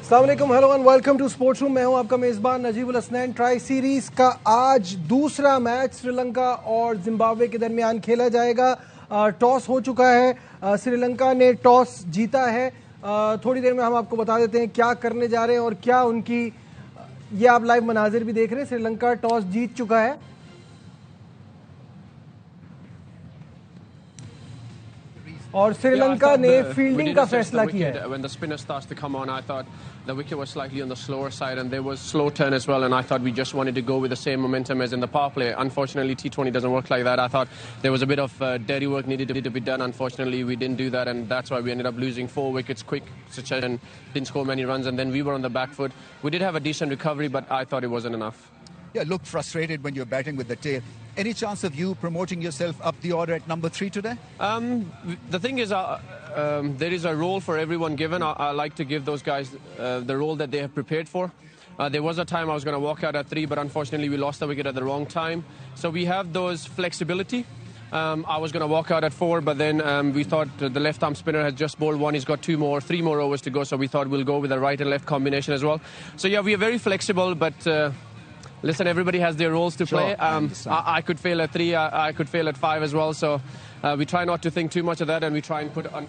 السلام علیکم، hello and welcome to sports room. میں ہوں آپ کا میزبان نجیب الحسنین. ٹرائی سیریز کا آج دوسرا میچ سری لنکا اور زمبابوے کے درمیان کھیلا جائے گا. ٹاس ہو چکا ہے, سری لنکا نے ٹاس جیتا ہے. تھوڑی دیر میں ہم آپ کو بتا دیتے ہیں کیا کرنے جا رہے ہیں اور کیا ان کی, یہ آپ لائیو مناظر بھی دیکھ رہے ہیں. سری لنکا ٹاس جیت چکا ہے. اور سری لنکا نے فیلڈنگ کا فیصلہ کیا ہے. When the spinner starts to come on, I thought the wicket was slightly on the slower side and there was slow turn as well, and I thought we just wanted to go with the same momentum as in the power play. Unfortunately, T20 doesn't work like that. I thought there was a bit of dirty work needed to be done. Unfortunately, we didn't do that, and that's why we ended up losing 4 wickets quick succession, didn't score many runs, and then we were on the back foot. We did have a decent recovery, but I thought it wasn't enough. Yeah, looked frustrated when you're batting with the tail. Any chance of you promoting yourself up the order at number 3 today? The thing is, there is a role for everyone given. I like to give those guys the role that they have prepared for. There was a time I was going to walk out at 3, but unfortunately we lost the wicket at the wrong time. So we have those flexibility. I was going to walk out at 4, but then we thought the left-arm spinner has just bowled 1. He's got 3 more overs to go, so we thought we'll go with the right and left combination as well. So yeah, we are very flexible, but listen, everybody has their roles to play. I could fail at 3, I could fail at 5 as well, so we try not to think too much of that, and we try and put on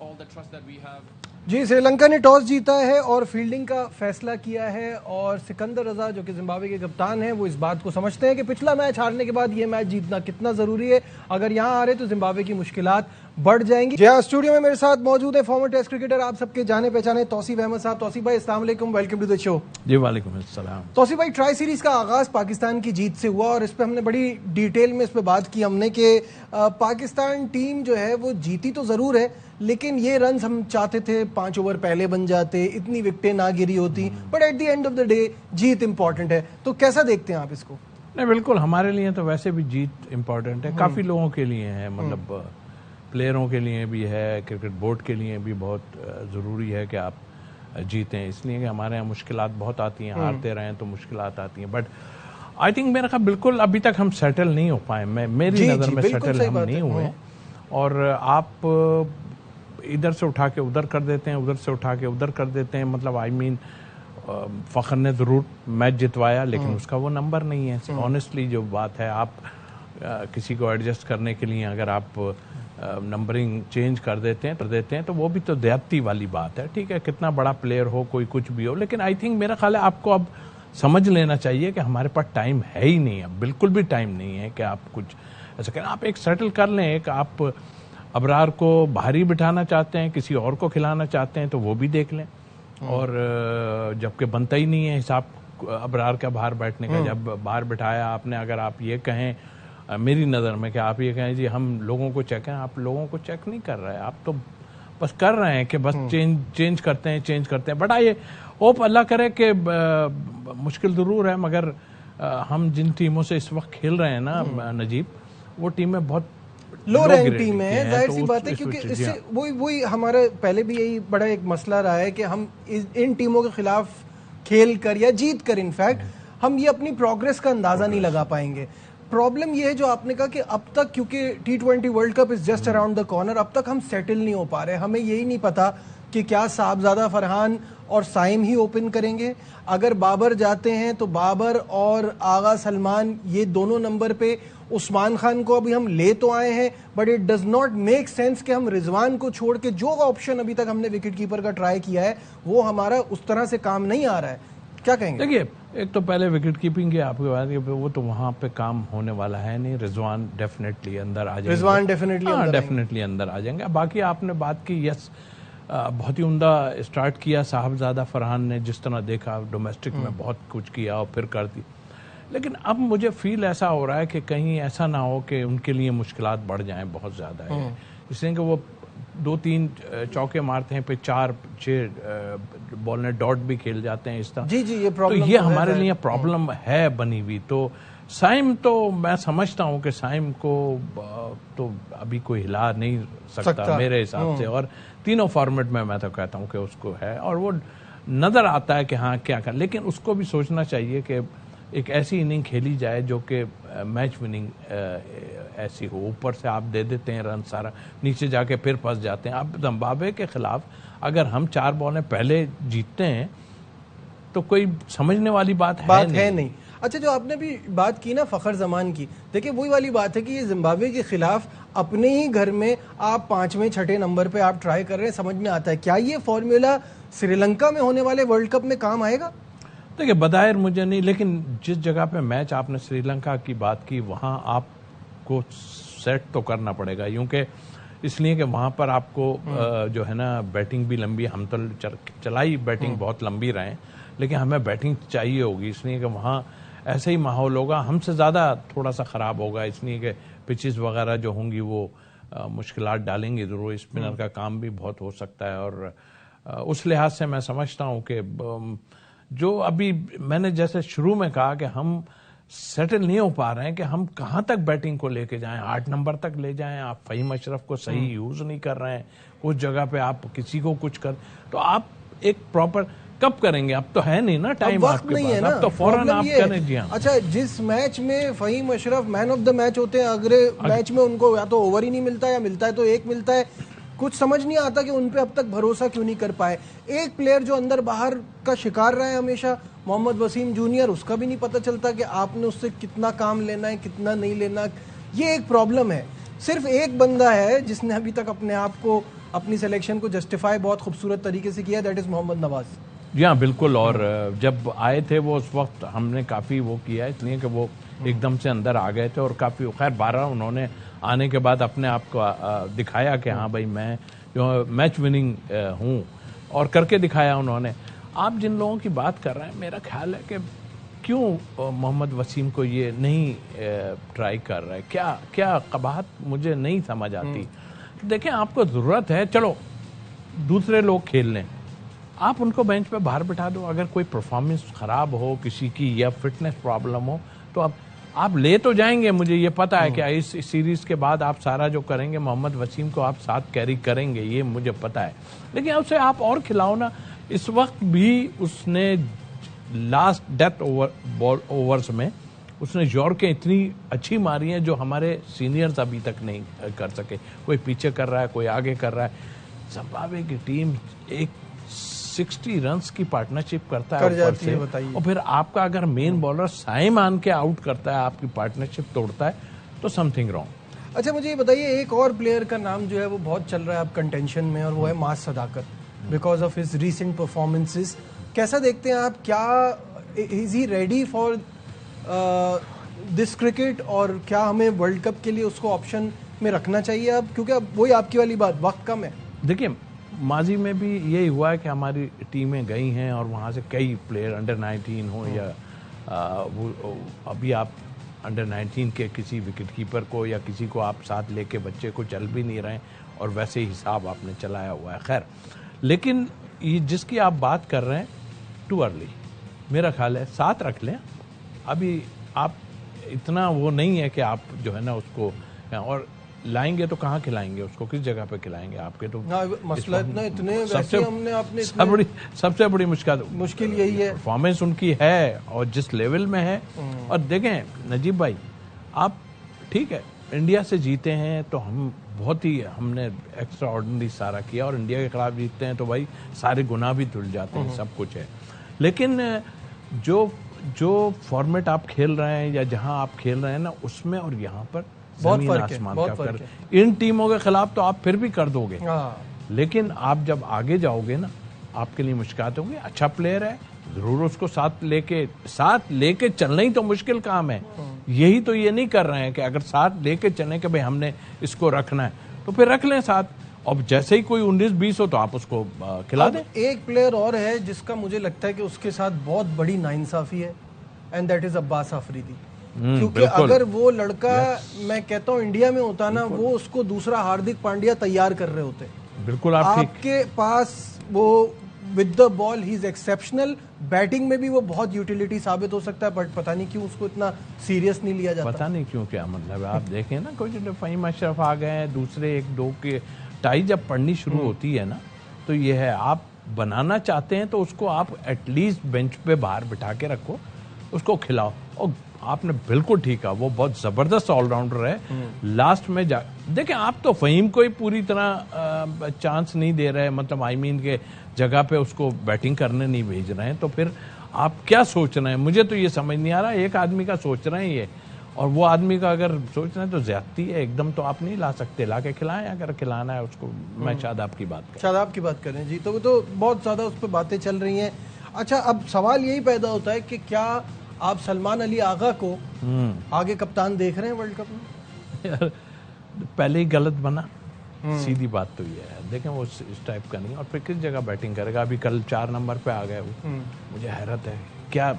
all the trust that we have. جی, سری لنکا نے toss جیتا ہے اور fielding کا فیصلہ کیا ہے, اور سکندر رضا جو کہ زمبابوے کے کپتان ہیں وہ اس بات کو سمجھتے ہیں کہ پچھلا میچ ہارنے کے بعد یہ میچ جیتنا کتنا ضروری ہے. اگر یہاں ہارے تو زمبابوے کی مشکلات بڑھ جائیں گی. جی ہاں, اسٹوڈیو میں میرے ساتھ موجود ہے فارمر ٹیسٹ کرکٹر, آپ سب کے جانے پہچانے توصیف احمد صاحب. توصیف بھائی السلام علیکم, ویلکم ٹو دی شو. جی وعلیکم السلام. توصیف بھائی, ٹرائی سیریز کا آغاز پاکستان کی جیت سے ہوا اور اس پہ ہم نے بڑی ڈیٹیل میں اس پہ بات کی ہم نے کہ پاکستان ٹیم جو ہے وہ جیتی تو ضرور ہے, لیکن یہ رنز ہم چاہتے تھے 5 اوور پہلے بن جاتے, اتنی وکٹیں نہ گری ہوتی, but at the end of the day جیت امپورٹنٹ ہے. تو کیسا دیکھتے ہیں آپ اس کو؟ نہیں بالکل, ہمارے لیے تو ویسے بھی جیت امپورٹنٹ ہے, کافی لوگوں کے لیے ہے, مطلب پلیئروں کے لیے بھی ہے, کرکٹ بورڈ کے لیے بھی بہت ضروری ہے کہ آپ جیتیں, اس لیے کہ ہمارے یہاں مشکلات بہت آتی ہیں, ہارتے رہیں تو مشکلات آتی ہیں. بٹ آئی تھنک میرا خیال بالکل ابھی تک ہم سیٹل نہیں ہو پائے, میری نظر میں سیٹل ہم نہیں ہوئے. اور آپ ادھر سے اٹھا کے ادھر کر دیتے ہیں, ادھر سے اٹھا کے ادھر کر دیتے ہیں. مطلب آئی مین فخر نے ضرور میچ جتوایا, لیکن اس کا وہ نمبر نہیں ہے. آنیسٹلی جو بات ہے, آپ کسی کو ایڈجسٹ کرنے کے لیے اگر آپ نمبرنگ چینج کر دیتے ہیں تو وہ بھی تو زیادتی والی بات ہے. ٹھیک ہے, کتنا بڑا پلیئر ہو, کوئی کچھ بھی ہو, لیکن آئی تھنک میرا خیال ہے آپ کو اب سمجھ لینا چاہیے کہ ہمارے پاس ٹائم ہے ہی نہیں ہے, بالکل بھی ٹائم نہیں ہے کہ آپ کچھ ایسا کریں. آپ ایک سیٹل کر لیں, ایک آپ ابرار کو باہر بٹھانا چاہتے ہیں, کسی اور کو کھلانا چاہتے ہیں تو وہ بھی دیکھ لیں. اور جبکہ بنتا ہی نہیں ہے حساب ابرار کا باہر بیٹھنے کا, جب باہر بٹھایا آپ نے, اگر آپ یہ کہیں میری نظر میں کہ آپ یہ کہیں جی ہم لوگوں کو چیک کریں, آپ لوگوں کو چیک نہیں کر رہے, آپ تو بس کر رہے ہیں کہ بس چینج کرتے ہیں. بٹ آئیے ہوپ اللہ کرے کہ مشکل ضرور ہے, مگر ہم جن ٹیموں سے اس وقت کھیل رہے ہیں نا نجیب, وہ ٹیمیں بہت لو رینک ٹیم ہے, ظاہر سی بات ہے, کیونکہ اس سے وہی ہمارے پہلے بھی یہی بڑا ایک مسئلہ رہا ہے کہ ہم ان ٹیموں کے خلاف کھیل کر یا جیت کر انفیکٹ ہم یہ اپنی پروگریس کا اندازہ نہیں لگا پائیں گے. پرابلم یہ ہے جو آپ نے کہا کہ اب تک کیونکہ T20 world cup is just around the corner, اب تک ہم سیٹل نہیں ہو پا رہے. ہمیں یہی نہیں پتا کہ کیا صاحبزادہ فرحان اور سائم ہی اوپن کریں گے, اگر بابر جاتے ہیں تو بابر اور آغا سلمان یہ دونوں نمبر پہ. عثمان خان کو ابھی ہم لے تو آئے ہیں, but it does not make sense کہ ہم رضوان کو چھوڑ کے جو آپشن ابھی تک ہم نے وکٹ کیپر کا ٹرائی کیا ہے وہ ہمارا اس طرح سے کام نہیں آ رہا ہے. کیا کہیں گے؟ دیکھیے, ایک تو پہلے وکٹ کیپنگ کی آپ کی بات, وہ تو وہاں پہ کام ہونے والا ہے نہیں. رضوان ڈیفینیٹلی اندر آ جائیں گے, ڈیفینیٹلی اندر آ جائیں گے. باقی آپ نے بات کی, یس بہت ہی عمدہ اسٹارٹ کیا صاحبزادہ فرحان نے, جس طرح دیکھا ڈومیسٹک میں بہت کچھ کیا اور پھر کر دی. لیکن اب مجھے فیل ایسا ہو رہا ہے کہ کہیں ایسا نہ ہو کہ ان کے لیے مشکلات بڑھ جائیں بہت زیادہ ہے, اس لیے کہ وہ 2-3 چوکے مارتے ہیں, پھر 4-6 بال نے ڈاٹ بھی کھیل جاتے ہیں اس طرح. جی یہ تو یہ ہمارے لیے پرابلم ہے بنی ہوئی. تو سائم تو میں سمجھتا ہوں کہ سائم کو تو ابھی کوئی ہلا نہیں سکتا میرے حساب سے, اور تینوں فارمیٹ میں تو کہتا ہوں کہ اس کو ہے, اور وہ نظر آتا ہے کہ ہاں کیا کر. لیکن اس کو بھی سوچنا چاہیے کہ ایک ایسی اننگ کھیلی جائے جو کہ میچ وننگ ایسی ہو. اوپر سے آپ دے دیتے ہیں رن سارا, نیچے جا کے پھر پھنس جاتے ہیں. اب زمبابوے کے خلاف اگر ہم 4 بالیں پہلے جیتتے ہیں تو کوئی سمجھنے والی بات ہے نہیں. اچھا, جو آپ نے بھی بات کی نا فخر زمان کی, دیکھیں وہی والی بات ہے کہ یہ زمبابوے کے خلاف اپنے ہی گھر میں آپ 5ویں 6ٹھے نمبر پہ آپ ٹرائی کر رہے ہیں, سمجھ میں آتا ہے. کیا یہ فارمولا سری لنکا میں ہونے والے ورلڈ کپ میں کام آئے گا؟ دیکھیں بظاہر مجھے نہیں, لیکن جس جگہ پہ میچ آپ نے سری لنکا کی بات کی وہاں آپ کو سیٹ تو کرنا پڑے گا, کیونکہ اس لیے کہ وہاں پر آپ کو جو ہے نا بیٹنگ بھی لمبی, ہم تو چلائی بیٹنگ بہت لمبی رہے, لیکن ہمیں بیٹنگ چاہیے ہوگی, اس لیے کہ وہاں ایسے ہی ماحول ہوگا, ہم سے زیادہ تھوڑا سا خراب ہوگا, اس لیے کہ پچز وغیرہ جو ہوں گی وہ مشکلات ڈالیں گی ضرور. اسپنر کا کام بھی بہت ہو سکتا ہے, اور اس لحاظ سے میں سمجھتا ہوں کہ جو ابھی میں نے جیسے شروع میں کہا کہ ہم سیٹل نہیں ہو پا رہے ہیں کہ ہم کہاں تک بیٹنگ کو لے کے جائیں, 8 نمبر تک لے جائیں. آپ فہیم اشرف کو صحیح یوز نہیں کر رہے ہیں, کچھ جگہ پہ آپ کسی کو کچھ کر, تو آپ ایک پراپر کب کریں گے؟ اب تو ہے نہیں نا ٹائم, وقت نہیں ہے نا, اب تو فوراً آپ کریں. جی ہاں. اچھا, جس میچ میں فہیم اشرف مین آف دا میچ ہوتے ہیں, اگلے میچ میں ان کو یا تو اوور ہی نہیں ملتا, یا ملتا ہے تو 1 ملتا ہے. کچھ سمجھ نہیں آتا کہ ان پہ اب تک بھروسہ کیوں نہیں کر پائے. ایک پلیئر جو اندر باہر کا شکار رہا ہے ہمیشہ, محمد وسیم جونیئر, اس کا بھی نہیں پتہ چلتا کہ آپ نے اس سے کتنا کام لینا ہے, کتنا نہیں لینا. یہ ایک پرابلم ہے. صرف ایک بندہ ہے جس نے ابھی تک اپنے آپ کو, اپنی سلیکشن کو جسٹیفائی بہت خوبصورت طریقے سے کیا, دیٹ از محمد نواز. جی ہاں بالکل, اور جب آئے تھے وہ اس وقت ہم نے کافی وہ کیا, اس لیے کہ وہ ایک دم سے اندر آ گئے تھے, اور کافی خیر 12 انہوں نے آنے کے بعد اپنے آپ کو دکھایا کہ ہاں بھائی میں جو میچ وننگ ہوں, اور کر کے دکھایا انہوں نے. آپ جن لوگوں کی بات کر رہے ہیں, میرا خیال ہے کہ کیوں محمد وسیم کو یہ نہیں ٹرائی کر رہا ہے, کیا قباحت مجھے نہیں سمجھ آتی. دیکھیں آپ کو ضرورت ہے, چلو دوسرے لوگ کھیل لیں, آپ ان کو بینچ پہ باہر بٹھا دو. اگر کوئی پرفارمنس خراب ہو کسی کی یا فٹنس پرابلم ہو تو آپ لے تو جائیں گے, مجھے یہ پتا ہے کہ اس سیریز کے بعد آپ سارا جو کریں گے محمد وسیم کو آپ ساتھ کیری کریں گے, یہ مجھے پتا ہے, لیکن اسے آپ اور کھلاؤ نا. اس وقت بھی اس نے لاسٹ ڈیتھ اوورز میں اس نے یورکیں اتنی اچھی ماری ہیں جو ہمارے سینئرز ابھی تک نہیں کر سکے. کوئی پیچھے کر رہا ہے, کوئی آگے کر رہا ہے. زمبابوے کی ٹیم ایک 60 رنز کی پارٹنرشپ کرتا ہے اوپر سے, اور پھر آپ کا اگر مین بالر سائے مان کے آؤٹ کرتا ہے, آپ کی پارٹنرشپ توڑتا ہے, تو سم تھنگ رانگ. اچھا مجھے یہ بتائیے, ایک اور پلیئر کا نام جو ہے وہ بہت چل رہا ہے اب کنٹینشن میں, اور وہ ہے ماس صداقت, because of his recent performances. کیسا دیکھتے ہیں آپ, کیا از ہی ریڈی فار دس کرکٹ, اور کیا ہمیں ورلڈ کپ کے لیے اس کو آپشن میں رکھنا چاہیے اب, کیونکہ اب وہی آپ کی والی بات, وقت کم ہے. دیکھیں ماضی میں بھی یہی ہوا ہے کہ ہماری ٹیمیں گئی ہیں اور وہاں سے کئی پلیئر انڈر 19 ہوں یا ابھی آپ انڈر 19 کے کسی وکٹ کیپر کو یا کسی کو آپ ساتھ لے کے بچے کو چل بھی نہیں رہے ہیں, اور ویسے ہی حساب آپ نے چلایا ہوا ہے. خیر, لیکن یہ جس کی آپ بات کر رہے ہیں ٹو ارلی, میرا خیال ہے ساتھ رکھ لیں. ابھی آپ اتنا وہ نہیں ہے کہ آپ جو ہے نا اس کو, اور لائیں گے تو کہاں کھلائیں گے اس کو, کس جگہ پہ کھلائیں گے آپ کے, تو مسئلہ اتنا سب سے بڑی مشکل یہی ہے. پرفارمنس ان کی ہے اور جس لیول میں ہے. اور دیکھیں نجیب بھائی, آپ ٹھیک ہے انڈیا سے جیتے ہیں تو بہت ہی ہم نے ایکسٹرا آرڈنری سارا کیا, اور انڈیا کے خلاف جیتتے ہیں تو بھائی سارے گناہ بھی دھل جاتے ہیں, سب کچھ ہے. لیکن جو فارمیٹ آپ کھیل رہے ہیں یا جہاں آپ کھیل رہے ہیں نا, اس میں اور یہاں پر بہت فرق ہے. ان ٹیموں کے خلاف تو آپ پھر بھی کر دو گے, لیکن آپ جب آگے جاؤ گے نا آپ کے لیے مشکلات ہوگی. اچھا پلیئر ہے, ضرور اس کو ساتھ لے کے چلنا ہی تو مشکل کام ہے. یہی تو یہ نہیں کر رہے ہیں کہ اگر ساتھ لے کے چلیں کہ بھائی ہم نے اس کو رکھنا ہے تو پھر رکھ لیں ساتھ, اور جیسے ہی کوئی 19-20 ہو تو آپ اس کو کھلا دیں. ایک پلیئر اور ہے جس کا مجھے لگتا ہے کہ اس کے ساتھ بہت بڑی ناانصافی ہے, اینڈ دیٹ از عباس آفریدی. کیونکہ اگر وہ لڑکا میں کہتا ہوں انڈیا میں ہوتا نا, وہ اس کو دوسرا ہاردک پانڈیا تیار کر رہے ہوتے. بالکل آپ کے پاس وہ with the ball he is exceptional. Batting میں بھی وہ بہت یوٹیلیٹی ثابت ہو سکتا ہے, بٹ پتہ نہیں کیوں اس کو اتنا سیریس نہیں لیا جاتا. پتہ نہیں کیوں, کیا مطلب ہے. آپ دیکھیں نا کوئی فہیم اشرف آ گئے ہیں, دوسرے 1-2 کے ٹائی جب پڑنی شروع ہوتی ہے نا, تو یہ ہے آپ بنانا چاہتے ہیں تو اس کو آپ ایٹ لیسٹ بینچ پہ باہر بٹھا کے رکھو, اس کو کھلاؤ. اور آپ نے بالکل ٹھیک کہا, وہ بہت زبردست آل راؤنڈر ہے. لاسٹ میں دیکھیں آپ تو فہیم کو ہی پوری طرح چانس نہیں دے رہے, مطلب آئی مین کے جگہ پہ اس کو بیٹنگ کرنے نہیں بھیج رہے ہیں, تو پھر آپ کیا سوچ رہے ہیں؟ مجھے تو یہ سمجھ نہیں آ رہا. ایک آدمی کا سوچ رہے ہیں یہ, اور وہ آدمی کا اگر سوچ رہے ہیں تو زیادتی ہے. ایک دم تو آپ نہیں لا سکتے, لا کے کھلائیں اگر کھلانا ہے اس کو. میں شاداب کی بات کریں, شاداب کی بات کریں جی, تو بہت زیادہ اس پہ باتیں چل رہی ہیں. اچھا, اب سوال یہی پیدا ہوتا ہے کہ کیا آپ سلمان علی آغا کو آگے کپتان دیکھ رہے ہیں ورلڈ کپ میں؟ پہلے ہی غلط بنا, سیدھی بات تو یہ ہے. دیکھیں وہ اس ٹائپ کا نہیں, اور پھر کس جگہ بیٹنگ کرے گا؟ ابھی کل 4 نمبر پہ آ گئے وہ. مجھے حیرت ہے, کیا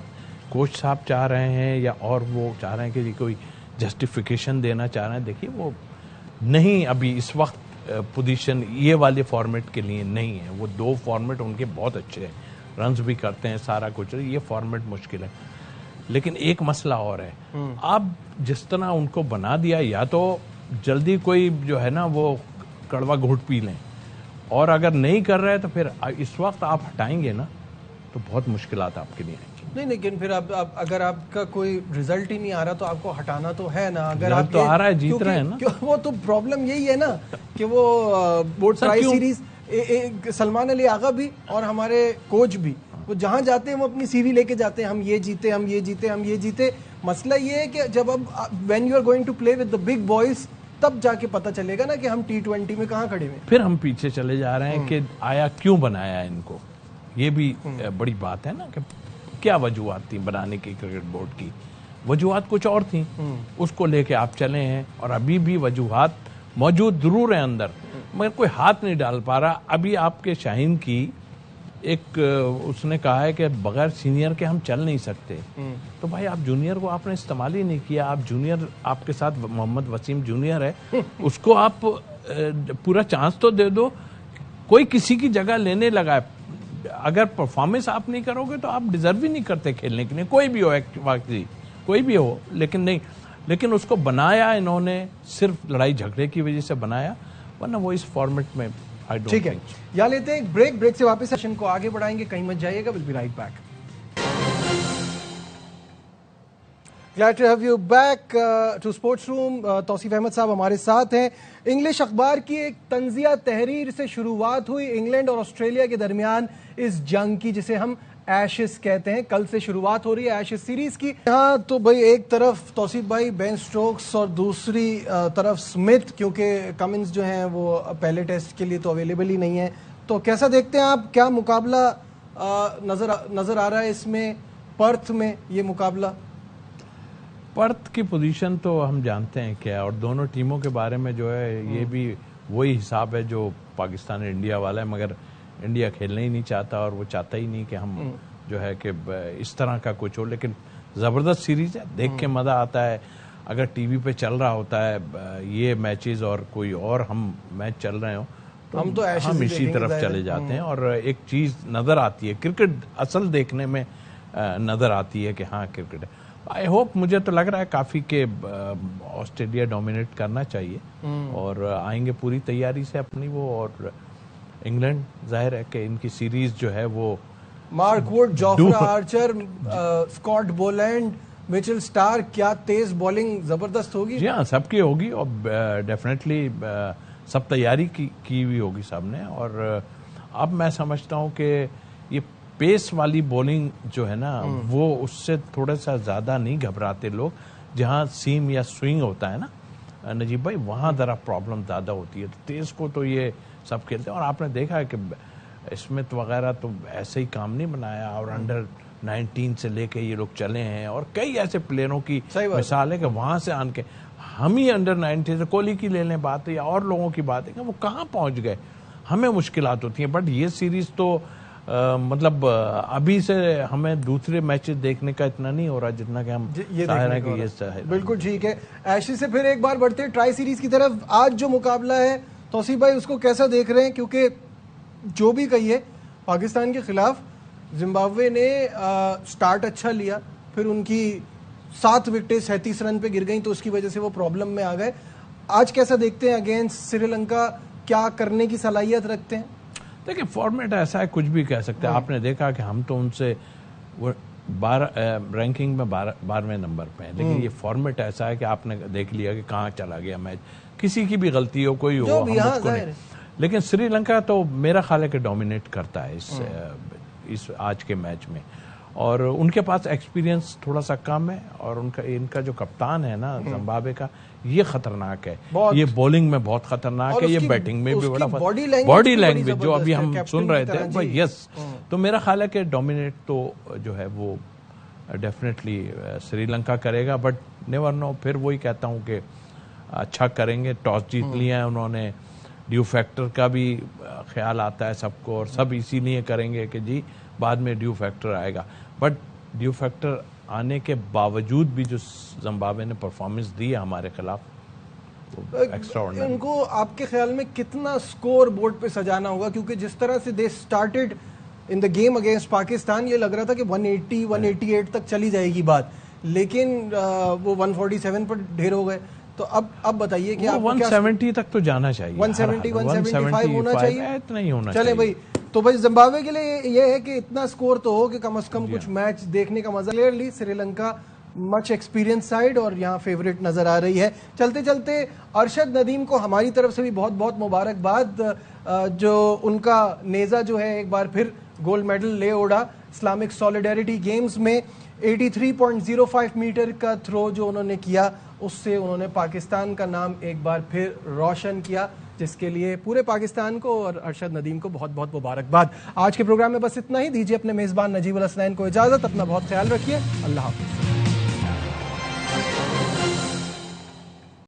کوچ صاحب چاہ رہے ہیں یا اور وہ چاہ رہے ہیں کہ کوئی جسٹیفیکیشن دینا چاہ رہے ہیں؟ دیکھیے وہ نہیں, ابھی اس وقت پوزیشن یہ والے فارمیٹ کے لیے نہیں ہے. وہ 2 فارمیٹ ان کے بہت اچھے ہیں, رنز بھی کرتے ہیں, سارا کچھ. یہ فارمیٹ مشکل ہے. لیکن ایک مسئلہ اور ہے, آپ جس طرح ان کو بنا دیا, یا تو جلدی کوئی جو ہے نا وہ کڑوا گھونٹ پی لیں, اور اگر نہیں کر رہے تو پھر اس وقت آپ ہٹائیں گے نا تو بہت مشکلات آپ کے لیے آئیں گی. نہیں, لیکن پھر اگر آپ کا کوئی ریزلٹ ہی نہیں آ رہا تو آپ کو ہٹانا تو ہے نا. اگر آپ تو آ رہا ہے, جیت رہے ہیں نا. وہ تو پرابلم یہی ہے نا کہ وہ board tri series, Salman Ali آغا بھی اور ہمارے کوچ بھی, وہ جہاں جاتے ہیں وہ اپنی سی وی لے کے جاتے ہیں, ہم یہ جیتے, ہم یہ جیتے, ہم یہ جیتے. مسئلہ یہ ہے کہ جب اب when you are going to play with the big boys, تب جا کے پتہ چلے گا نا کہ ہم T20 میں کہاں کھڑے ہوئے. پھر ہم پیچھے چلے جا رہے ہیں کہ آیا کیوں بنایا ان کو. یہ بھی بڑی بات ہے نا کہ کیا وجوہات تھیں بنانے کی کرکٹ بورڈ کی. وجوہات کچھ اور تھیں, اس کو لے کے آپ چلے ہیں, اور ابھی بھی وجوہات موجود ضرور ہیں اندر, مگر کوئی ہاتھ نہیں ڈال پا رہا. ابھی آپ کے شاہین کی ایک اس نے کہا ہے کہ بغیر سینئر کے ہم چل نہیں سکتے. تو بھائی آپ جونیئر کو آپ نے استعمال ہی نہیں کیا. آپ جونیئر, آپ کے ساتھ محمد وسیم جونیئر ہے, اس کو آپ پورا چانس تو دے دو. کوئی کسی کی جگہ لینے لگا ہے. اگر پرفارمنس آپ نہیں کرو گے تو آپ ڈیزرو ہی نہیں کرتے کھیلنے کے لیے, کوئی بھی ہو واقعی, کوئی بھی ہو. لیکن نہیں, لیکن اس کو بنایا انہوں نے صرف لڑائی جھگڑے کی وجہ سے بنایا, ورنہ وہ اس فارمیٹ میں. ٹھیک ہے, یا لیتے ہیں ایک بریک سے واپس سیشن کو آگے بڑھائیں گے, کہیں مت جائیے گا. Will be right back. Glad to have you back to Sports Room. Tauseef Ahmed صاحب ہمارے ساتھ ہیں. انگلش اخبار کی ایک تنزیہ تحریر سے شروعات ہوئی انگلینڈ اور آسٹریلیا کے درمیان اس جنگ کی, جسے ہم ایشز کہتے ہیں. کل سے شروعات ہو رہی ہے ایشز سیریز کی. ہاں تو بھائی ایک طرف توصیف بھائی بین سٹروکس اور دوسری طرف سمتھ, کیونکہ کمنز جو ہیں وہ پہلے ٹیسٹ کے لیے تو اویلیبل ہی نہیں ہے. تو کیسا دیکھتے ہیں آپ, کیا مقابلہ نظر آ رہا ہے اس میں پرتھ میں یہ مقابلہ؟ پرتھ کی پوزیشن تو ہم جانتے ہیں کیا, اور دونوں ٹیموں کے بارے میں جو ہے یہ بھی وہی حساب ہے جو پاکستان انڈیا والا ہے, مگر انڈیا کھیلنا ہی نہیں چاہتا, اور وہ چاہتا ہی نہیں کہ ہم جو ہے کہ اس طرح کا کچھ ہو. لیکن زبردست سیریز ہے, دیکھ کے مزہ آتا ہے. اگر ٹی وی پہ چل رہا ہوتا ہے یہ میچز اور کوئی اور ہم میچ چل رہے ہوں تو ہم اسی طرف چلے جاتے ہیں, اور ایک چیز نظر آتی ہے, کرکٹ اصل دیکھنے میں نظر آتی ہے کہ ہاں کرکٹ ہے. آئی ہوپ, مجھے تو لگ رہا ہے کافی کہ آسٹریلیا ڈومینیٹ کرنا چاہیے, اور آئیں گے پوری تیاری سے اپنی وہ. اور انگلینڈ ظاہر ہے کہ ان کی سیریز جو ہے وہ mark would, جوفرا Archer, Scott Borland, Mitchell stork, کیا تیز بالنگ زبردست ہوگی. جی ہاں, سب کی ہوگی, اور ڈیفینیٹلی سب تیاری کی ہوئی ہوگی سب نے. اور اب میں سمجھتا ہوں کہ یہ پیس والی بولنگ جو ہے نا وہ اس سے تھوڑا سا زیادہ نہیں گھبراتے لوگ. جہاں سیم یا سوئنگ ہوتا ہے نا نجیب بھائی, وہاں ذرا پرابلم زیادہ ہوتی ہے. تیز کو تو یہ سب کھیلتے ہیں, اور آپ نے دیکھا ہے کہ اسمتھ وغیرہ تو ایسے ہی کام نہیں بنایا, اور انڈر 19 سے لے کے یہ لوگ چلے ہیں, اور کئی ایسے پلیئروں کی مثال ہے کہ وہاں سے آن کے ہم ہی انڈر 19 سے, کوہلی کی لے لیں بات یا اور لوگوں کی بات ہے کہ وہ کہاں پہنچ گئے. ہمیں مشکلات ہوتی ہیں, بٹ یہ سیریز تو مطلب ابھی سے ہمیں دوسرے میچز دیکھنے کا اتنا نہیں ہو رہا جتنا کہ ہم ظاہر ہے کہ یہ بالکل ٹھیک ہے. ایشز سے پھر ایک بار بڑھتے ٹرائی سیریز کی طرف. آج جو مقابلہ ہے توصیف بھائی اس کو کیسا دیکھ رہے ہیں, کیونکہ جو بھی کہیے پاکستان کے خلاف زمبابوے نے سٹارٹ اچھا لیا, پھر ان کی 7 وکٹیں 37 رن پہ گر گئیں, تو اس کی وجہ سے وہ پرابلم میں آ گئے. آج کیسا دیکھتے ہیں اگینسٹ سری لنکا, کیا کرنے کی صلاحیت رکھتے ہیں؟ دیکھیں فارمیٹ ایسا ہے, کچھ بھی کہہ سکتے ہیں. آپ نے دیکھا کہ ہم تو ان سے رینکنگ میں 12ویں نمبر پہ ہیں، لیکن یہ فارمیٹ ایسا ہے کہ آپ نے دیکھ لیا کہ کہاں چلا گیا میچ، کسی کی بھی غلطی ہو کوئی ہو، ہم اس کو نہیں، لیکن سری لنکا تو میرا خیال ہے کہ ڈومینیٹ کرتا ہے اس آج کے میچ میں، اور ان کے پاس ایکسپیرینس تھوڑا سا کم ہے، اور ان کا جو کپتان ہے نا زمبابوے کا، یہ خطرناک ہے، یہ بولنگ میں بہت خطرناک ہے، یہ بیٹنگ میں بھی بڑا باڈی لینگویج جو ابھی ہم سن رہے تھے، یس، تو میرا خیال ہے کہ ڈومینیٹ تو جو ہے وہ ڈیفینیٹلی سری لنکا کرے گا، بٹ نیور نو، پھر وہی کہتا ہوں کہ اچھا کریں گے، ٹاس جیت لیا ہے انہوں نے، ڈیو فیکٹر کا بھی خیال آتا ہے سب کو، اور سب اسی لیے کریں گے کہ جی بعد میں ڈیو فیکٹر آئے گا، بٹ ڈیو فیکٹر آنے کے باوجود بھی جو زمبابوے نے پرفارمنس دی ہے ہمارے خلاف، ان کو آپ کے خیال میں کتنا سکور بورڈ پہ سجانا ہوگا؟ کیونکہ جس طرح سے they started in the game against Pakistan, یہ لگ رہا تھا کہ 180 188 تک چلی جائے گی بات، لیکن وہ 147 پر ڈھیر ہو گئے، تو اب بتائیے کہ 170 تک تو جانا چاہیے، 170 175 ہونا چاہیے، اتنا ہی ہونا چلے بھائی، تو بھائی زمبابوے کے لیے یہ ہے کہ اتنا سکور تو ہو کہ کم از کم کچھ میچ دیکھنے کا مزہ، کلیئرلی سری لنکا مچ ایکسپیرینس سائیڈ اور یہاں فیوریٹ نظر آ رہی ہے۔ چلتے چلتے ارشد ندیم کو ہماری طرف سے بھی بہت بہت مبارکباد، جو ان کا نیزہ جو ہے ایک بار پھر گولڈ میڈل لے اڑا اسلامک سولیڈیریٹی گیمز میں، 83.05 میٹر کا تھرو جو انہوں نے کیا، اس سے انہوں نے پاکستان کا نام ایک بار پھر روشن کیا، جس کے لیے پورے پاکستان کو اور ارشد ندیم کو بہت بہت مبارکباد۔ آج کے پروگرام میں بس اتنا ہی، دیجیے اپنے میزبان نجیب الحسنین کو اجازت، اپنا بہت خیال رکھیے، اللہ حافظ۔